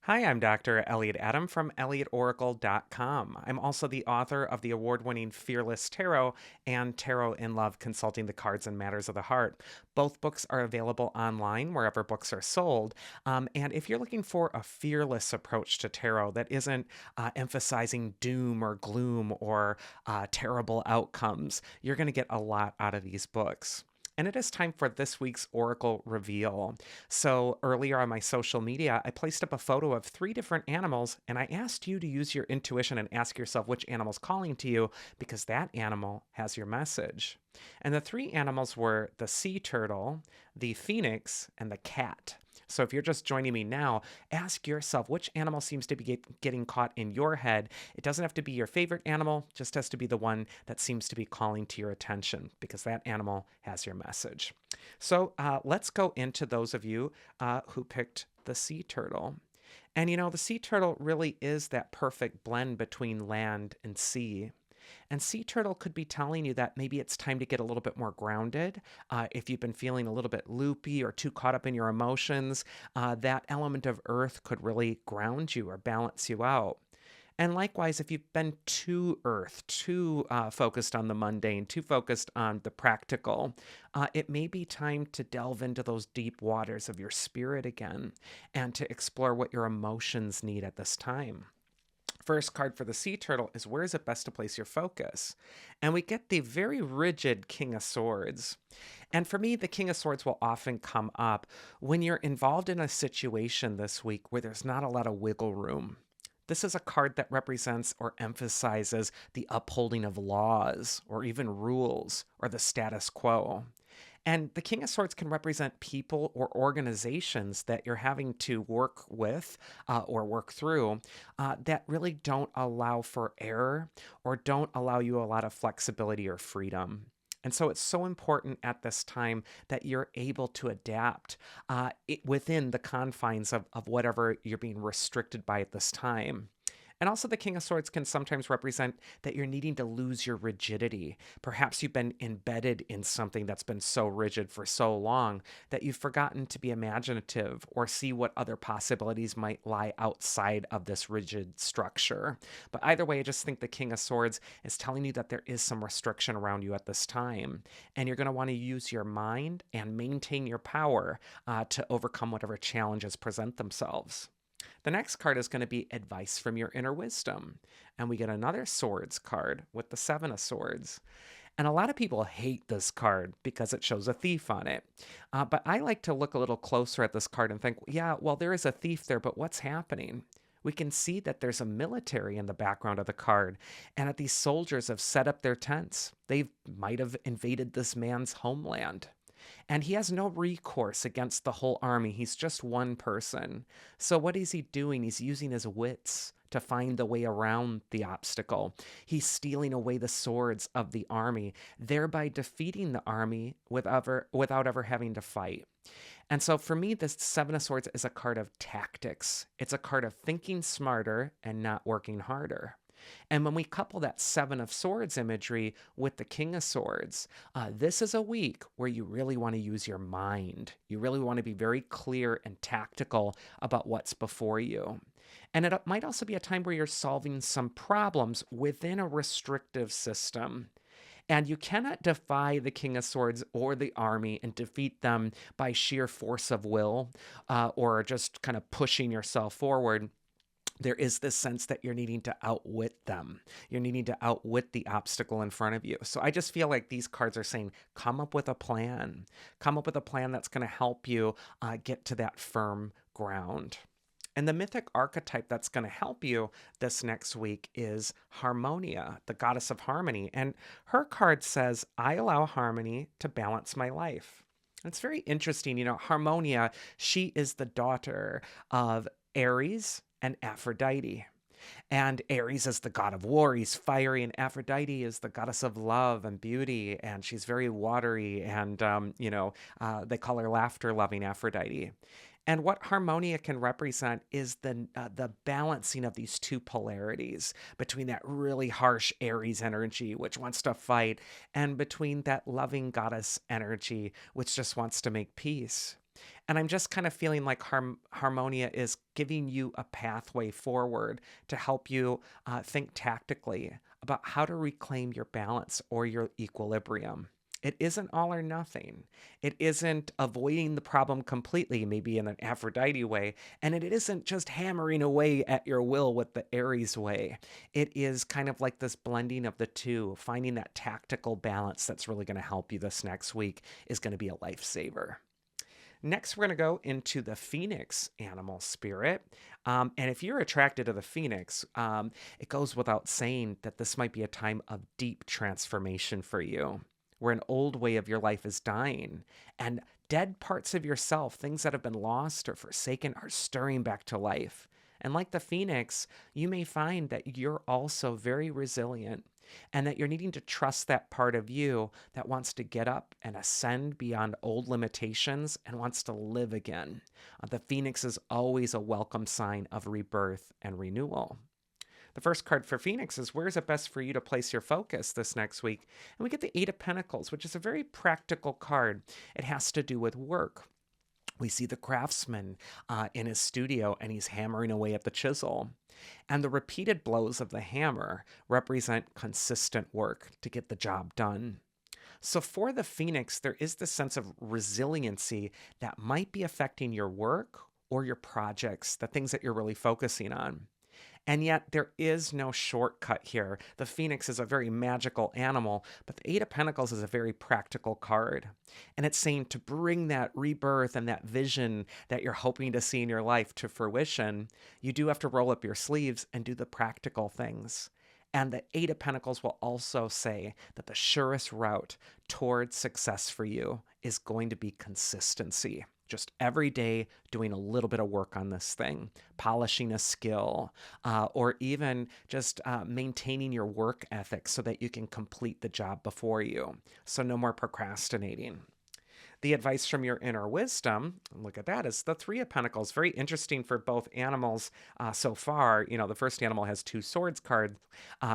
Hi, I'm Dr. Elliot Adam from ElliotOracle.com. I'm also the author of the award winning Fearless Tarot and Tarot in Love Consulting the Cards and Matters of the Heart. Both books are available online wherever books are sold. And if you're looking for a fearless approach to tarot that isn't emphasizing doom or gloom or terrible outcomes, you're going to get a lot out of these books. And it is time for this week's Oracle reveal. So, earlier on my social media, I placed up a photo of three different animals, and I asked you to use your intuition and ask yourself which animal's calling to you because that animal has your message. And the three animals were the sea turtle, the phoenix, and the cat. So, if you're just joining me now, ask yourself which animal seems to be getting caught in your head. It doesn't have to be your favorite animal, just has to be the one that seems to be calling to your attention because that animal has your message. So let's go into those of you who picked the sea turtle. And the sea turtle really is that perfect blend between land and sea. And sea turtle could be telling you that maybe it's time to get a little bit more grounded. If you've been feeling a little bit loopy or too caught up in your emotions, that element of earth could really ground you or balance you out. And likewise, if you've been too earth, too focused on the mundane, too focused on the practical, it may be time to delve into those deep waters of your spirit again and to explore what your emotions need at this time. First card for the sea turtle is where is it best to place your focus? And we get the very rigid King of Swords. And for me, the King of Swords will often come up when you're involved in a situation this week where there's not a lot of wiggle room. This is a card that represents or emphasizes the upholding of laws or even rules or the status quo. And the King of Swords can represent people or organizations that you're having to work with or work through that really don't allow for error or don't allow you a lot of flexibility or freedom. And so it's so important at this time that you're able to adapt within the confines of whatever you're being restricted by at this time. And also, the King of Swords can sometimes represent that you're needing to lose your rigidity. Perhaps you've been embedded in something that's been so rigid for so long that you've forgotten to be imaginative or see what other possibilities might lie outside of this rigid structure. But either way, I just think the King of Swords is telling you that there is some restriction around you at this time. And you're going to want to use your mind and maintain your power to overcome whatever challenges present themselves. The next card is going to be advice from your inner wisdom. And we get another swords card with the Seven of Swords. And a lot of people hate this card because it shows a thief on it. But I like to look a little closer at this card and think, yeah, well, there is a thief there, but what's happening? We can see that there's a military in the background of the card, and that these soldiers have set up their tents. They might have invaded this man's homeland. And he has no recourse against the whole army. He's just one person. So, what is he doing? He's using his wits to find the way around the obstacle. He's stealing away the swords of the army, thereby defeating the army without ever having to fight. And so, for me, this Seven of Swords is a card of tactics. It's a card of thinking smarter and not working harder. And when we couple that Seven of Swords imagery with the King of Swords, this is a week where you really want to use your mind. You really want to be very clear and tactical about what's before you. And it might also be a time where you're solving some problems within a restrictive system. And you cannot defy the King of Swords or the army and defeat them by sheer force of will or just kind of pushing yourself forward. There is this sense that you're needing to outwit them. You're needing to outwit the obstacle in front of you. So I just feel like these cards are saying, come up with a plan. Come up with a plan that's going to help you get to that firm ground. And the mythic archetype that's going to help you this next week is Harmonia, the goddess of harmony. And her card says, I allow harmony to balance my life. It's very interesting. Harmonia, she is the daughter of Aries and Aphrodite. And Ares is the god of war. He's fiery, and Aphrodite is the goddess of love and beauty. And she's very watery. And, they call her laughter loving Aphrodite. And what Harmonia can represent is the balancing of these two polarities between that really harsh Aries energy, which wants to fight, and between that loving goddess energy, which just wants to make peace. And I'm just kind of feeling like Harmonia is giving you a pathway forward to help you think tactically about how to reclaim your balance or your equilibrium. It isn't all or nothing. It isn't avoiding the problem completely, maybe in an Aphrodite way. And it isn't just hammering away at your will with the Aries way. It is kind of like this blending of the two, finding that tactical balance that's really going to help you this next week is going to be a lifesaver. Next, we're going to go into the Phoenix animal spirit. And if you're attracted to the Phoenix, it goes without saying that this might be a time of deep transformation for you, where an old way of your life is dying and dead parts of yourself, things that have been lost or forsaken, are stirring back to life. And like the Phoenix, you may find that you're also very resilient and that you're needing to trust that part of you that wants to get up and ascend beyond old limitations and wants to live again. The Phoenix is always a welcome sign of rebirth and renewal. The first card for Phoenix is where is it best for you to place your focus this next week? And we get the Eight of Pentacles, which is a very practical card. It has to do with work. We see the craftsman in his studio and he's hammering away at the chisel. And the repeated blows of the hammer represent consistent work to get the job done. So for the Phoenix, there is this sense of resiliency that might be affecting your work or your projects, the things that you're really focusing on. And yet, there is no shortcut here. The Phoenix is a very magical animal, but the Eight of Pentacles is a very practical card. And it's saying to bring that rebirth and that vision that you're hoping to see in your life to fruition, you do have to roll up your sleeves and do the practical things. And the Eight of Pentacles will also say that the surest route towards success for you is going to be consistency. Just every day doing a little bit of work on this thing, polishing a skill, or even just maintaining your work ethic so that you can complete the job before you. So no more procrastinating. The advice from your inner wisdom, look at that, is the Three of Pentacles. Very interesting for both animals so far. You know, the first animal has two swords cards,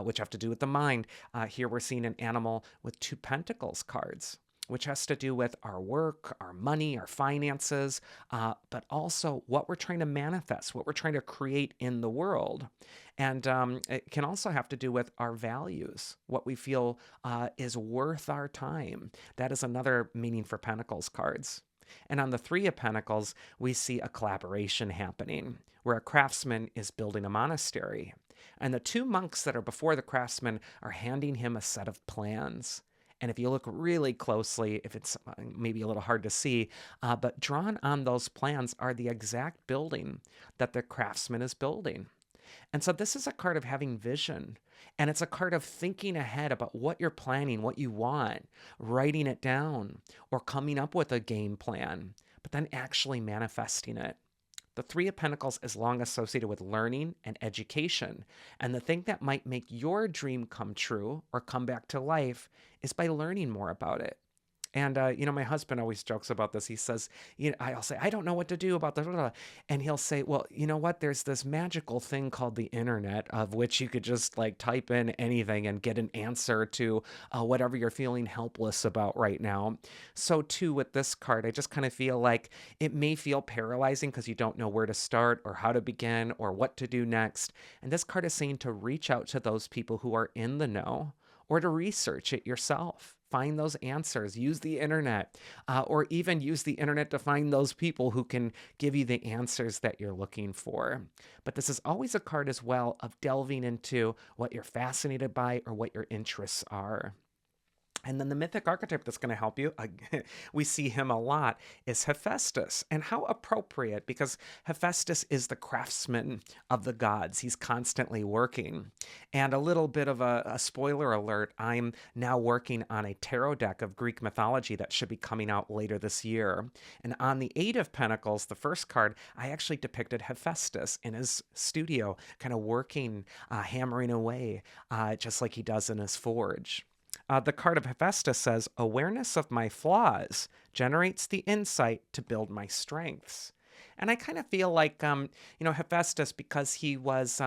which have to do with the mind. Here we're seeing an animal with two pentacles cards, which has to do with our work, our money, our finances, but also what we're trying to manifest, what we're trying to create in the world. And it can also have to do with our values, what we feel is worth our time. That is another meaning for Pentacles cards. And on the Three of Pentacles, we see a collaboration happening where a craftsman is building a monastery. And the two monks that are before the craftsman are handing him a set of plans. And if you look really closely, if it's maybe a little hard to see, but drawn on those plans are the exact building that the craftsman is building. And so this is a card of having vision. And it's a card of thinking ahead about what you're planning, what you want, writing it down, or coming up with a game plan, but then actually manifesting it. The Three of Pentacles is long associated with learning and education. And the thing that might make your dream come true or come back to life is by learning more about it. And, my husband always jokes about this. He says, I'll say, I don't know what to do about the, and he'll say, well, you know what? There's this magical thing called the internet of which you could just like type in anything and get an answer to whatever you're feeling helpless about right now. So too with this card, I just kind of feel like it may feel paralyzing because you don't know where to start or how to begin or what to do next. And this card is saying to reach out to those people who are in the know or to research it yourself. Find those answers, use the internet, or even use the internet to find those people who can give you the answers that you're looking for. But this is always a card as well of delving into what you're fascinated by or what your interests are. And then the mythic archetype that's going to help you, we see him a lot, is Hephaestus. And how appropriate, because Hephaestus is the craftsman of the gods. He's constantly working. And a little bit of a spoiler alert, I'm now working on a tarot deck of Greek mythology that should be coming out later this year. And on the Eight of Pentacles, the first card, I actually depicted Hephaestus in his studio, kind of working, hammering away, just like he does in his forge. The card of Hephaestus says, awareness of my flaws generates the insight to build my strengths. And I kind of feel like, Hephaestus, because he was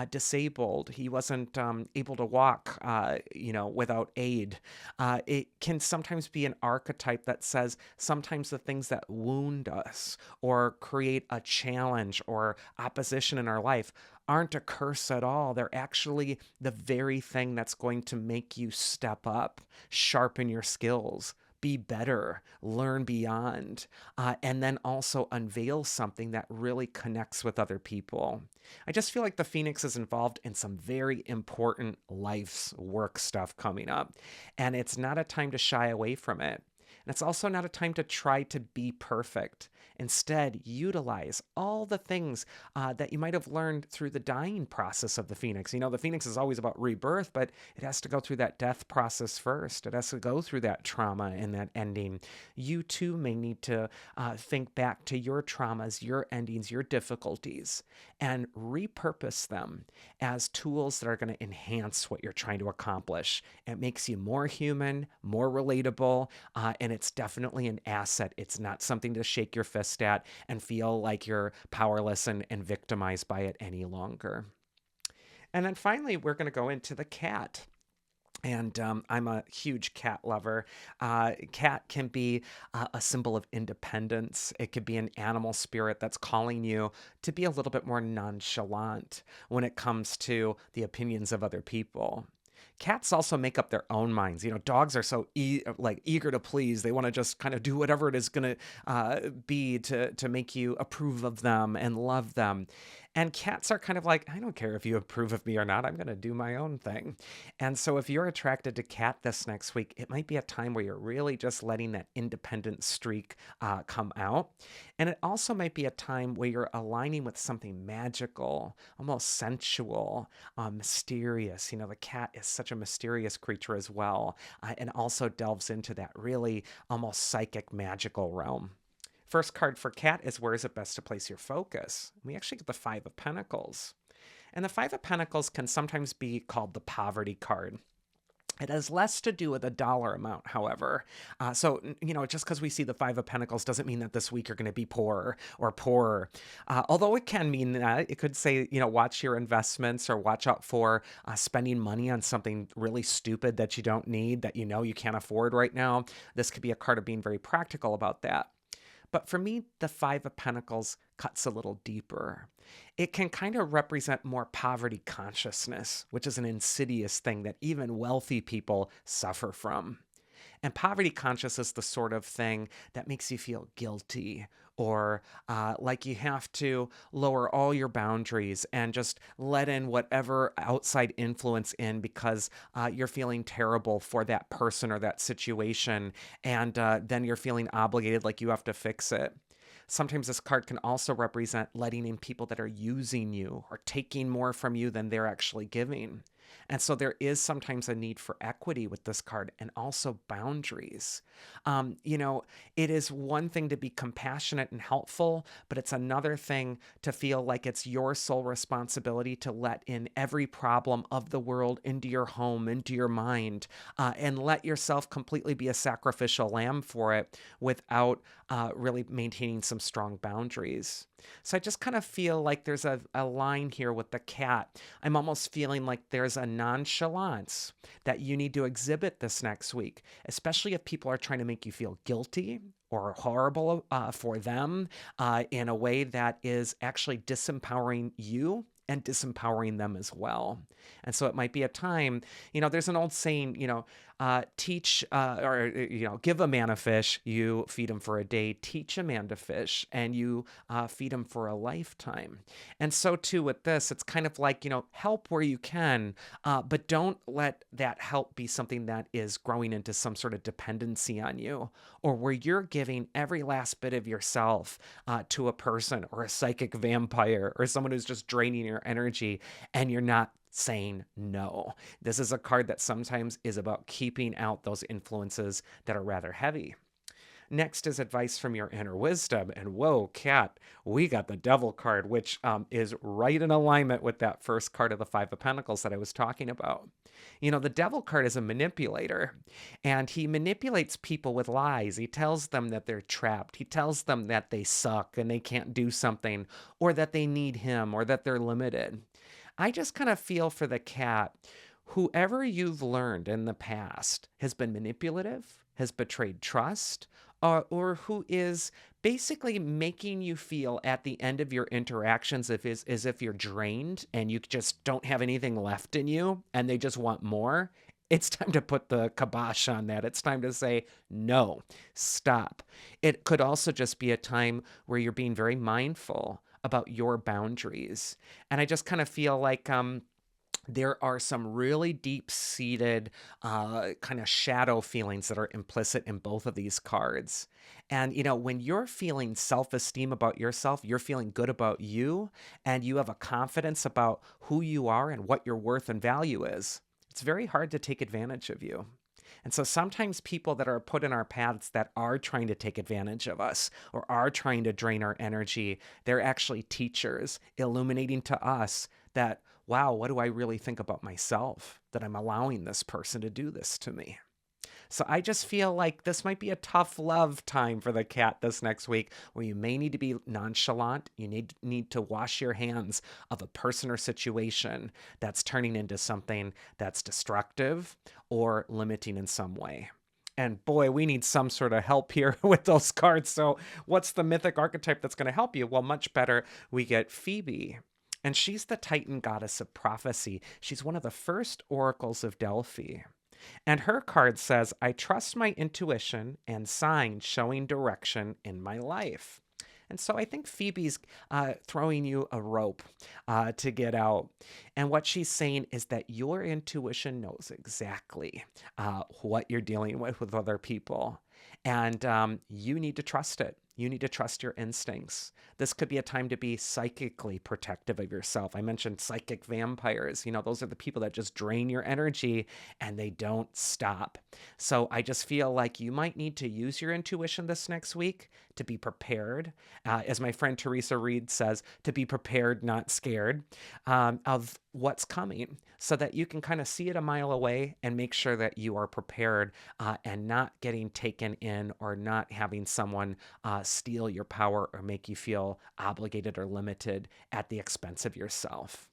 disabled, he wasn't able to walk, without aid. It can sometimes be an archetype that says sometimes the things that wound us or create a challenge or opposition in our life aren't a curse at all. They're actually the very thing that's going to make you step up, sharpen your skills, be better, learn beyond, and then also unveil something that really connects with other people. I just feel like the Phoenix is involved in some very important life's work stuff coming up, and it's not a time to shy away from it. And it's also not a time to try to be perfect. Instead, utilize all the things that you might have learned through the dying process of the Phoenix. The Phoenix is always about rebirth, but it has to go through that death process first. It has to go through that trauma and that ending. You too may need to think back to your traumas, your endings, your difficulties, and repurpose them as tools that are going to enhance what you're trying to accomplish. It makes you more human, more relatable, and it's definitely an asset. It's not something to shake your fist at and feel like you're powerless and victimized by it any longer. And then finally, we're going to go into the cat. And I'm a huge cat lover. Cat can be a symbol of independence. It could be an animal spirit that's calling you to be a little bit more nonchalant when it comes to the opinions of other people. Cats also make up their own minds. Dogs are so eager to please. They want to just kind of do whatever it is going to be to make you approve of them and love them. And cats are kind of like, I don't care if you approve of me or not. I'm going to do my own thing. And so if you're attracted to cat this next week, it might be a time where you're really just letting that independent streak come out. And it also might be a time where you're aligning with something magical, almost sensual, mysterious. The cat is such a mysterious creature as well, and also delves into that really almost psychic, magical realm. First card for cat is where is it best to place your focus? We actually get the Five of Pentacles. And the Five of Pentacles can sometimes be called the poverty card. It has less to do with a dollar amount, however. Just because we see the Five of Pentacles doesn't mean that this week you're going to be poorer or poorer. Although it can mean that. It could say, watch your investments or watch out for spending money on something really stupid that you don't need, that you can't afford right now. This could be a card of being very practical about that. But for me, the Five of Pentacles cuts a little deeper. It can kind of represent more poverty consciousness, which is an insidious thing that even wealthy people suffer from. And poverty conscious is the sort of thing that makes you feel guilty or like you have to lower all your boundaries and just let in whatever outside influence in because you're feeling terrible for that person or that situation. And then you're feeling obligated like you have to fix it. Sometimes this card can also represent letting in people that are using you or taking more from you than they're actually giving. And so there is sometimes a need for equity with this card and also boundaries. It is one thing to be compassionate and helpful, but it's another thing to feel like it's your sole responsibility to let in every problem of the world into your home, into your mind, and let yourself completely be a sacrificial lamb for it without really maintaining some strong boundaries. So I just kind of feel like there's a line here with the cat. I'm almost feeling like there's a nonchalance that you need to exhibit this next week, especially if people are trying to make you feel guilty or horrible for them in a way that is actually disempowering you and disempowering them as well. And so it might be a time, there's an old saying, give a man a fish, you feed him for a day, teach a man to fish, and you feed him for a lifetime. And so too with this, it's kind of like, help where you can, but don't let that help be something that is growing into some sort of dependency on you, or where you're giving every last bit of yourself to a person or a psychic vampire or someone who's just draining your energy and you're not saying no. This is a card that sometimes is about keeping out those influences that are rather heavy. Next is advice from your inner wisdom. And whoa, Cat, we got the devil card, which is right in alignment with that first card of the Five of Pentacles that I was talking about. You know, the devil card is a manipulator, and he manipulates people with lies. He tells them that they're trapped. He tells them that they suck and they can't do something, or that they need him, or that they're limited. I just kind of feel for the cat. Whoever you've learned in the past has been manipulative, has betrayed trust, or who is basically making you feel at the end of your interactions as if you're drained and you just don't have anything left in you and they just want more. It's time to put the kibosh on that. It's time to say, no, stop. It could also just be a time where you're being very mindful about your boundaries. And I just kind of feel like there are some really deep seated kind of shadow feelings that are implicit in both of these cards. And, you know, when you're feeling self esteem about yourself, you're feeling good about you, and you have a confidence about who you are and what your worth and value is, it's very hard to take advantage of you. And so sometimes people that are put in our paths that are trying to take advantage of us or are trying to drain our energy, they're actually teachers illuminating to us that, wow, what do I really think about myself that I'm allowing this person to do this to me? So I just feel like this might be a tough love time for the cat this next week, where you may need to be nonchalant. You need to wash your hands of a person or situation that's turning into something that's destructive or limiting in some way. And boy, we need some sort of help here with those cards. So what's the mythic archetype that's going to help you? Well, much better. We get Phoebe. And she's the Titan goddess of prophecy. She's one of the first oracles of Delphi. And her card says, I trust my intuition and signs showing direction in my life. And so I think Phoebe's throwing you a rope to get out. And what she's saying is that your intuition knows exactly what you're dealing with other people. And you need to trust it. You need to trust your instincts. This could be a time to be psychically protective of yourself. I mentioned psychic vampires. You know, those are the people that just drain your energy and they don't stop. So I just feel like you might need to use your intuition this next week to be prepared. As my friend Teresa Reed says, to be prepared, not scared, of what's coming, so that you can kind of see it a mile away and make sure that you are prepared and not getting taken in or not having someone steal your power or make you feel obligated or limited at the expense of yourself.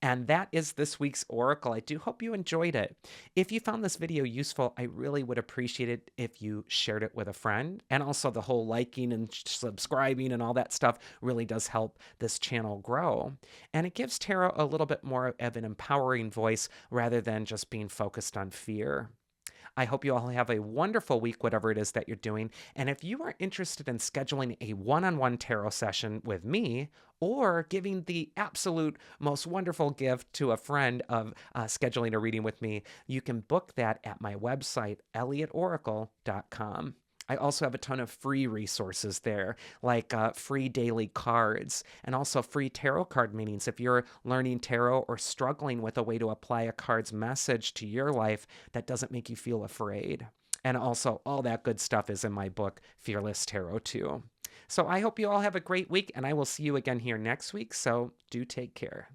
And that is this week's Oracle. I do hope you enjoyed it. If you found this video useful, I really would appreciate it if you shared it with a friend. And also the whole liking and subscribing and all that stuff really does help this channel grow. And it gives tarot a little bit more of an empowering voice rather than just being focused on fear. I hope you all have a wonderful week, whatever it is that you're doing. And if you are interested in scheduling a one-on-one tarot session with me, or giving the absolute most wonderful gift to a friend of scheduling a reading with me, you can book that at my website, elliotoracle.com. I also have a ton of free resources there, like free daily cards and also free tarot card meetings. If you're learning tarot or struggling with a way to apply a card's message to your life that doesn't make you feel afraid. And also, all that good stuff is in my book, Fearless Tarot, too. So I hope you all have a great week, and I will see you again here next week. So do take care.